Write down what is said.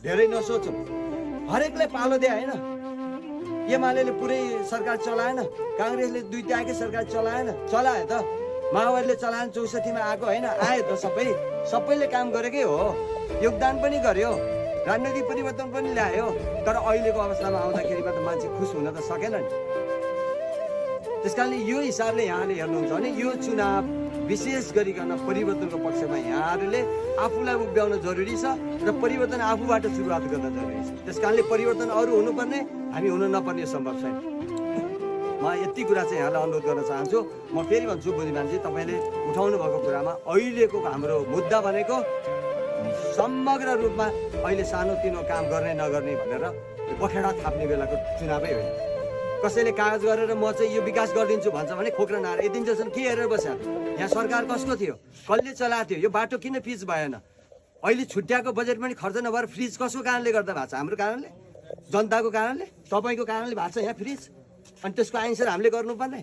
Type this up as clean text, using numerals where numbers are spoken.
धेरै नसोचौँ। हरेकलाई पालो दिए होइन। एमाले पुरै सरकार चलाएन, काङ्ग्रेसले दुई त्यागै सरकार चलाएन, चलायो त। माओवादीले चलाएन, 64 मा आएको होइन, आयो त। सबैले काम गरेकै हो, योगदान पनि गर्यो, राजनैतिक परिवर्तन पनि ल्यायो। तर अहिलेको अवस्थामा आउँदाखेरिमा त मान्छे खुस हुन त सकेन नि। त्यस कारणले यो हिसाबले यहाँले हेर्नुहुन्छ भने यो चुनाव विशेष गरिकन परिवर्तनको पक्षमा यहाँहरूले आफूलाई उभ्याउन जरुरी छ र परिवर्तन आफूबाट सुरुवात गर्न जरुरी छ। त्यस कारणले परिवर्तन अरू हुनुपर्ने, हामी हुन नपर्ने सम्भव छैन। म यति कुरा चाहिँ यहाँलाई अनुरोध गर्न चाहन्छु। म फेरि भन्छु, बुद्धिमानजी, तपाईँले उठाउनु भएको कुरामा अहिलेको हाम्रो मुद्दा भनेको समग्र रूपमा अहिले सानोतिनो काम गर्ने नगर्ने भनेर पखेडा थाप्ने बेलाको चुनावै होइन। कसैले कागज गरेर म चाहिँ यो विकास गरिदिन्छु भन्छ भने खोक्रा नारा यतिन्जेलसम्म के हेरेर बस्या? यहाँ सरकार कसको थियो, कसले चलाएको थियो, यो बाटो किन फ्रिज भएन? अहिले छुट्याएको बजेट पनि खर्च नभएर फ्रिज कसको कारणले गर्दा भएको छ? हाम्रो कारणले, जनताको कारणले, तपाईँको कारणले भएको छ यहाँ फ्रिज। अनि त्यसको आन्सर हामीले गर्नुपर्ने।